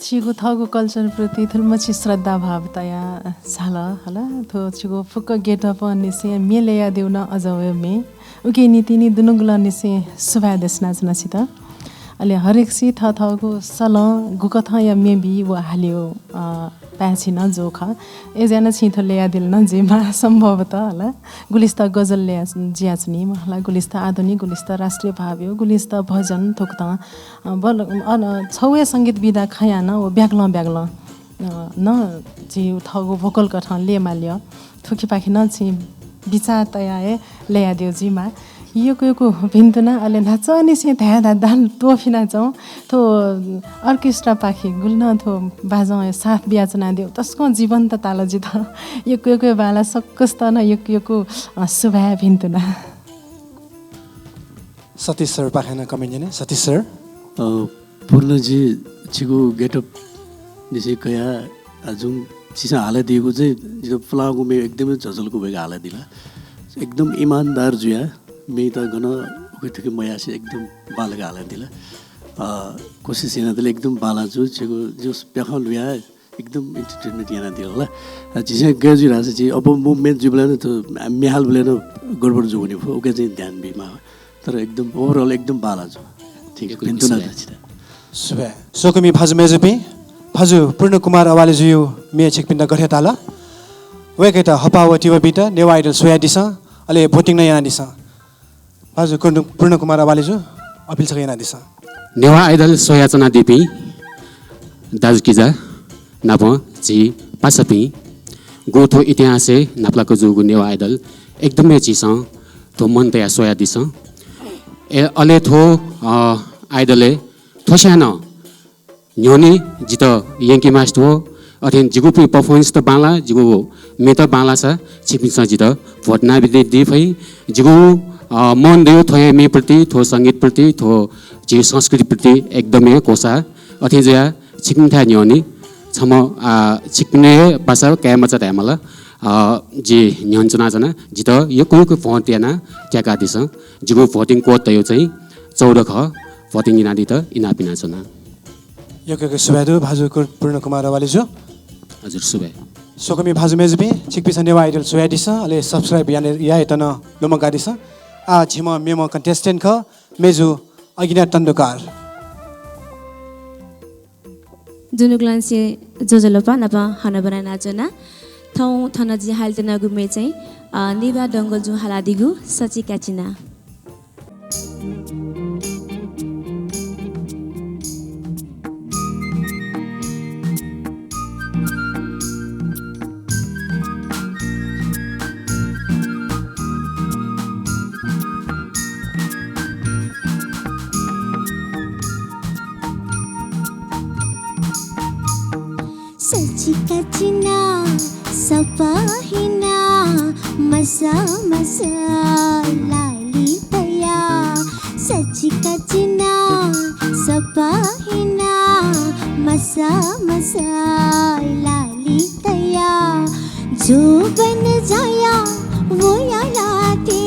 छिगो थगो कल्चरप्रति थुल्मछि श्रद्धा भाव तया झाला होला थो छिगो फुक्क गेटअप निसे मेलेया देउन अजवे मे उके नीति नि दुनुगुला निसे सुभा देशना छित अहिले हरेक सी थगो सल गुकथ या मे बी व हाल्यो प्याछिन जोख एजना छिथो ल्याया दिल न जेमा सम्भवतः होला गुलिस्ता गजल ल्याया जियाचनी होला गुलिस्ता आधुनिक गुलिस्ता राष्ट्रिय भाव्यो गुलिस्ता भजन थोक्ता बल छौए सङ्गीत विधा खया न ओ ब्याग्ल न जी थगो भोकल कठ ले माल्यो थोकी पाखि न छि विचार तया ल्याया दियो जिमा यो भिन्तुना अहिले नाचनी से ध्या दाल तोफी नाचौँ थो अर्केस्ट्रा पाखी गुल्न थो बाजाउँ साथ बियाचना देऊ तस्को जीवन्त ताल जित यो बाला सक्कस त न यो शुभा भिन्तुना सतीश सर पाखेन कमेन्ट सतीश सर पूर्णजी छिगो गेटअप निसे कया जुन चिसा हालै दिएको चाहिँ जो फ्लागो मे एकदमै झझलको भएको हालै दिला एकदम इमानदार जुया मे त गन उके मयासे एकदम बालका हालै दिला कोसिस yana दिला एकदम बाला छु छिगो जो प्याखा लुया एकदम एन्टरटेनमेन्ट yana दिला होला चिसा गजु रासे चाहिँ अब मुभमेन्ट जुबला न त मेहाल बुलेन गडबड जो हुने भयो उके चाहिँ ध्यान बिमा तर एकदम ओभरअल एकदम बाला छु ठीक है पिन्तुना दछिता सुबे सोकमी भाजु मेजुपी भाजु पूर्ण कुमार अवाले जुयु मे छिकपिन्द गथे ताल वेकेट हपावती वबिट नेवा आइडल सोया दिस अले भोटिङ न yana दिस भाजु पूर्ण कुमार अवाले जु अपिल छ yana दिस नेवा आइडल सोया चना दिपी दाजुकिजा नाप जी पासपी गोथो इतिहासै नाप्लाको जुगु नेवा आइडल एकदमै चिस तो मन तया सोया दिस ए अले थो आइडले थोस्यान न्योनी जित यंकी मास्ट हो अथेन जिगु परफॉर्मेंस त बाला जिगु मे त बाला छ छिपिस जित भोट नाबिदे दिफै जिगु मन देउ थोय मे प्रति थो संगीत प्रति थो जि संस्कृति प्रति एकदमै कोसा अथे जया छिकमिथा न्योनी छम छिकने भाषा क्यामा छ त्यामला जे न्यञ्चना जना जित यो कोको भोट याना ट्याका दिस जिगु भोटिङ कोड तयो चाहिँ 14 ख भोटिङ इनादि त इनापिना छना योके सुबेदु भाजु पूर्ण कुमार अवाले जु हजुर सुबे सोकमी भाजु मेजुपी छिकपिस नेवा आइडल सोया दिस अले सब्स्क्राइब या तन लोमगा दिस आ झिम मेमो कन्टेस्टेन्ट ख मेजु अगिना तन्दुकार जुनुग्लान्से जोजलोपा नपा हना बना नाचना थौ थना जि हालतना गुमे चाहिँ नेवा डंगल जु हालादिगु सची काचिना Kacina sapahina masa masa lali taya sachi kacina sapahina masa masa lali taya जो बन जाया वो या लाते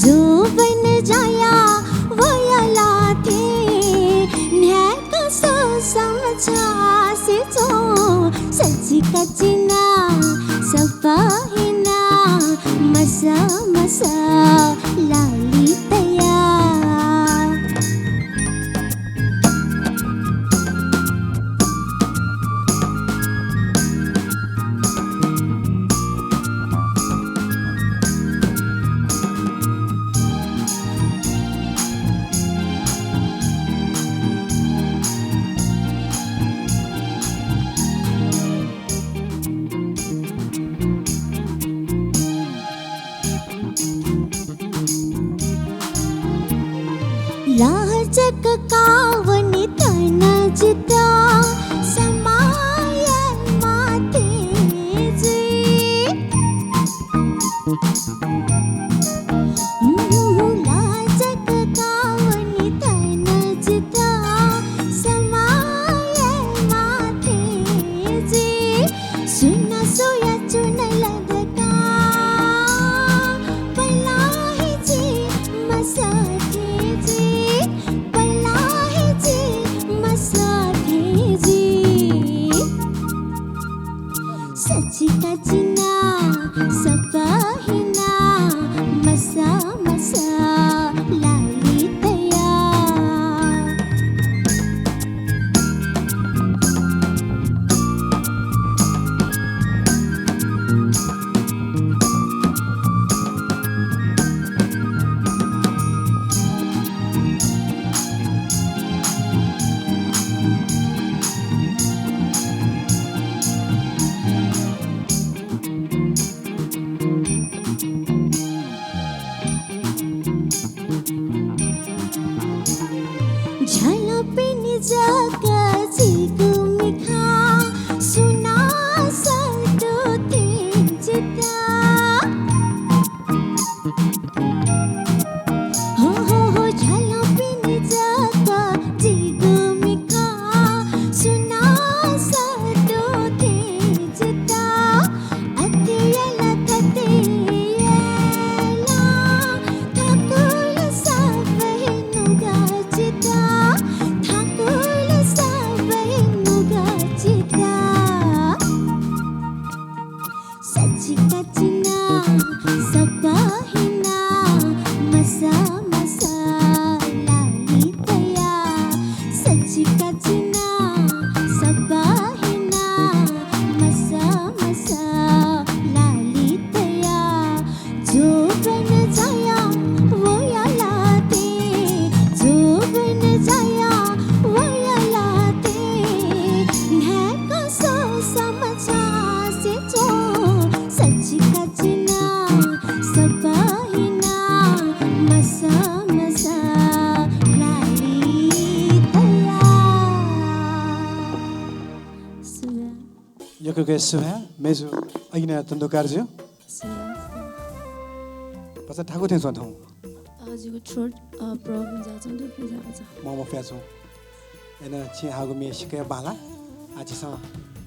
जो बन जाया वो या लाते न्याय का सो समझा से जो सच्ची कचिना सपाहिना मसा मसा लाली तया राजक कावनी तन जिता समायन माते जी राजक कावनी तन जिता समायन माते जी सुना सोया चुन लदका पलाही जी मसाथे जी पलाही जी मसाथे जी सच्ची का चिना सपाहिना मसा मसा लाली तया झलपिनी जगा जिगु मिठा सुना सल्टो तेजिता हो झलपिनी जगा जिगु मिठा सुना सल्टो तेजिता अत्यला ततेला थकुल सबै नुगाजिता ठाकुर सबै नुगाजिता सच्ची का चिना सपाहिना मसा मसा लाली तया सच्ची का चिना सपाहिना मसा मसा लाली तया जो बन जाया वो या लाते जो बन जाया वो या लाते ढेका सो समझा से जो सच्ची का चिना सपाहिना मसा मसा लाली तया यो के सुहा मेजु अगिना तन्दो कार्ज्यो पछा ठाकुर थे सोथौ हजुर थ्रोट प्रब्लम जान्छ त के जान्छ मोमो फ्याचो एना छि हागु मे सिके बाला आछि स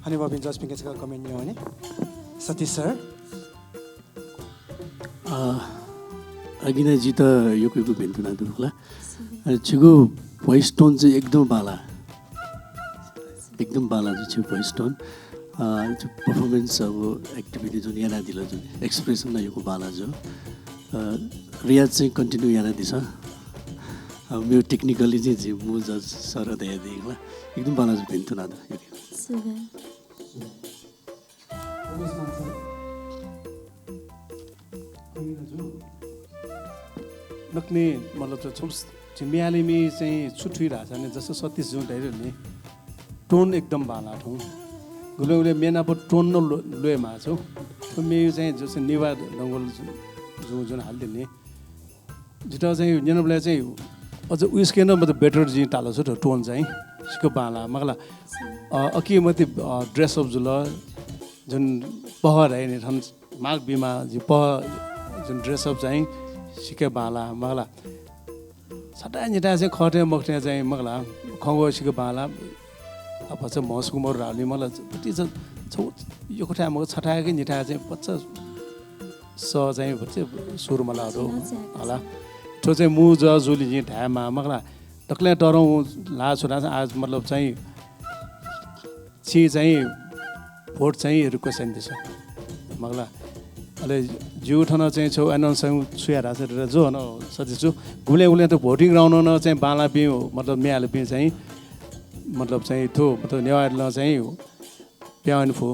हने बबिन जस पिके छ कमेन्ट न्यो भने सतीश सर अघि जी त यो कोही भेन्टु नादु होला छिगो भोइस टोन चाहिँ एकदम बाला चाहिँ छिगो भोइस टोन पर्फर्मेन्स अब एक्टिभिटी जुन यहाँ दिला जुन एक्सप्रेसन यो बाला जो रियाज चाहिँ कन्टिन्यू यहाँ दिन्छ अब मेरो टेक्निकली चाहिँ म जज सर दया दिएला एकदम बाला चाहिँ भेन्टु नादु नक्ने मतलब छिम्बियाले मी चाहिँ छुट्टिरहेछ नि जस्तो 37 जुन नि टोन एकदम बाला ठौ गुले मेना पर टोन न लोए माछौ तो मे चाहिँ जस्तो नेवा डंगोल जुन हाल्दिने जिता चाहिँ जनबले चाहिँ अझ उयसकेन मतलब बेटर जी टालो छ टोन चाहिँ सिको बाला मगला अकि मते ड्रेस अप जुल जुन पहर है नि ठन माग बिमा जी पह जुन ड्रेस अप चाहिँ सिके बाला मगला सटा निटा चाहिँ खटे मक्टे चाहिँ मगला खंगो सिको बाला अब चाहिँ मस्कु मर राली मलाई पति यो कोठा म छटाएकै निटा चाहिँ 50 चाहिँ बच्चे सुरमा लादो होला त्यो चाहिँ मु ज जुली जी ढामा मगला टक्ले डरौँ ला छोरा आज मतलब चाहिँ छि चाहिँ भोट चाहिँ रिक्वेस्ट दिन्छ मगला अले जिउ ठन चाहिँ छौ एनाउन्स छुया राछ जो न सजिछु गुले गुले त भोटिङ ग्राउन्ड न चाहिँ बाला पि मतलब मेयाले पि चाहिँ मतलब चाहिँ थो मतलब नेवार चाहिँ प्याउन फो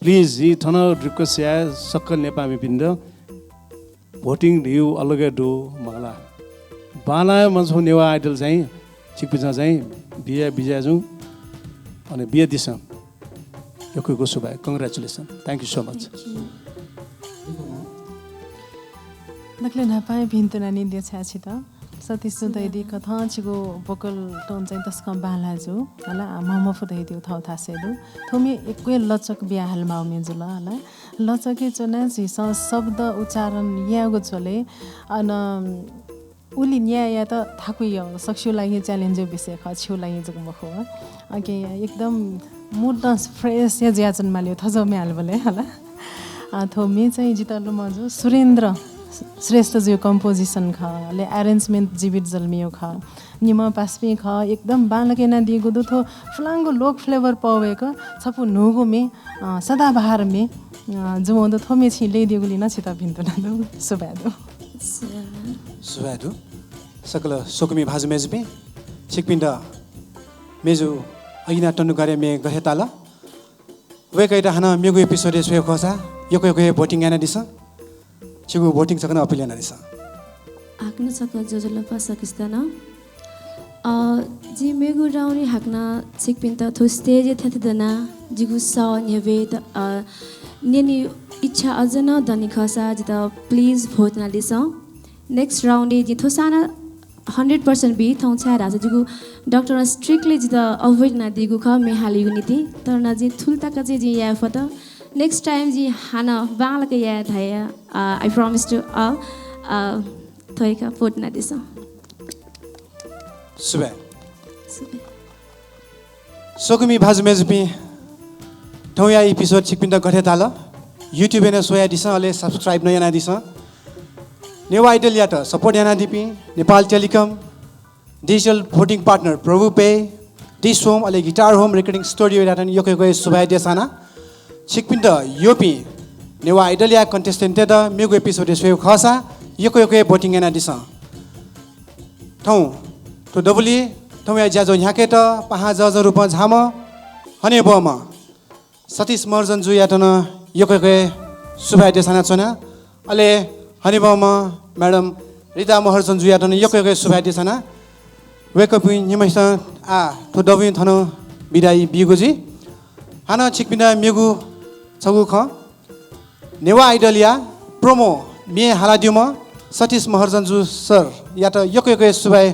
प्लिज जी ठन रिक्वेस्ट या सक्कल नेपामी पिन्द भोटिङ रिउ अलगै डो मगला बाला मन्छौ नेवा आइडल चाहिँ छिकपिछा चाहिँ बिया बिजा जु अनि बिया दिस यो सुभाय congratulation thank you so much नक्ले नापाए भिन्तु नानी दे छाछि त सतीश दैदी कथा छिगो बोकल टोन चाहिँ तस्का बालाजु हला मम फुदैदिउ थाउ थासेदु थोमी एकै लचक बिया हलमा मेजुल हला लचके चना झिस शब्द उच्चारण यागो चले अन उली न्याय या त थाकु यो सक्छु लागि च्यालेन्ज विषय ख छु लागि जग मखो अके एकदम मुड फ्रेश या ज्याचन माल्यो थजो म्याल बले हला थोमी चाहिँ जितलु मजु सुरेन्द्र श्रेष्ठ जो कम्पोजिसन ख ले अरेन्जमेन्ट जीवित जल्मियो ख निम पास्पे ख एकदम बालकेना दिगो दुथो फलांगो लोक फ्लेभर पवेको छपु नोगो मे सदाबहार मे जुमोदो थोमे छि ले दिगो लिन छिता भिन्तला दु सुबादु सकल सोकमी भाजु मेजपे छिकपिन्द मेजु अगिना टन्नु गरे मे गहे ताल वे कइटा हना मेगु एपिसोड स्वे खोसा यको यको भोटिङ याना दिस छिगु भोटिङ सकन अपिल याना दिस हाक्न सक जोजल पासकिस्तान जी मेगु राउनी हाक्न छिकपिन्द थो स्टेज थथिदना जिगु स नेवे नेनी इच्छा अजन दनि खसा जित प्लिज भोट न दिस नेक्स्ट राउन्ड जी थोसाना 100% बी थौ छा राज जिगु डाक्टर स्ट्रिक्टली जित अवॉइड न दिगु ख मे हालिगु नीति तर न जी थुलता क जी या फत नेक्स्ट टाइम जी हाना बाल के या थाया आई प्रॉमिस टू थोइका भोट न दिस सुबे सोकुमी भाजु मेजपी ठौया एपिसोड छिकपिन्द गठे ताल युट्युब ने सोया दिस अले सब्स्क्राइब न याना दिस नेवा आइडल या त सपोर्ट याना दिपी Nepal telecom digital voting partner Prabhu pay dish home अले गिटार होम रेकर्डिङ स्टुडियो यातन यको यको सुबाय देसाना छिकपिन्द योपी नेवा आइडल या कन्टेस्टेन्ट द मेगु एपिसोड सोय खसा यको यको भोटिङ याना दिस ठौ तो डबली ठौ या ज्याजो ह्याके त पहा जज रुप झाम हने बम सतीश मर्जन जु यातन यको यको सुबाय देसाना चना अले हनिबम मैडम रिदा महर्जन जुया तन यको यको सुबाय देसाना वेकअप निमैस तो डबी थन बिदाई बिगुजी हाना छिकपिना मेगु छगु ख नेवा आइडल या प्रोमो मे हालादिउम सतीश महर्जन जु सर या त यको यको सुबाय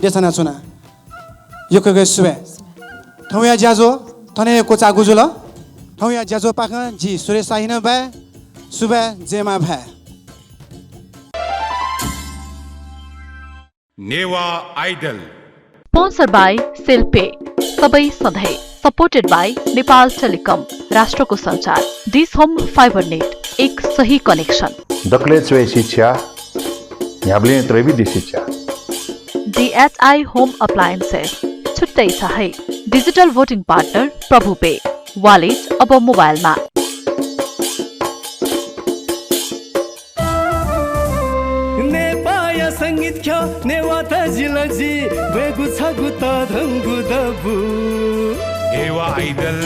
देसाना चुना यको यको सुबाय थौया ज्याजो थने कोचा गुजुल थौया ज्याजो पाख जी सुरेश साहिन बा सुबाय जेमा भा नेवा आइडल स्पोन्सर बाई सेल्पे सबै सधैँ सपोर्टेड बाई नेपाल टेलिकम राष्ट्रको सञ्चार डिस होम फाइबर नेट एक सही कनेक्सन दक्ले चोय शिक्षा याबले त्रैवि दिशिक्षा DHI होम अप्लायन्सेस छुट्टै छ है digital voting partner Prabhu pay wallet अब मोबाइलमा संगीत ख्या नेवा त जिलजी बेगु छगु त धंगु दबु नेवा आइडल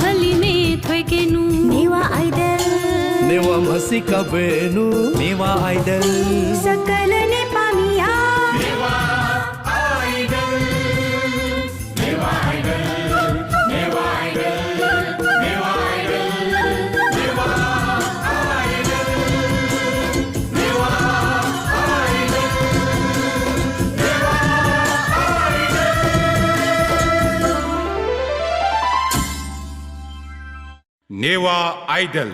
हलिमे थोइकेनु नेवा आइडल नेवा मसिका बेनु नेवा आइडल सकल नेपालीया Newa Idol Newa Idol Newa Idol Newa Idol Newa Newa idol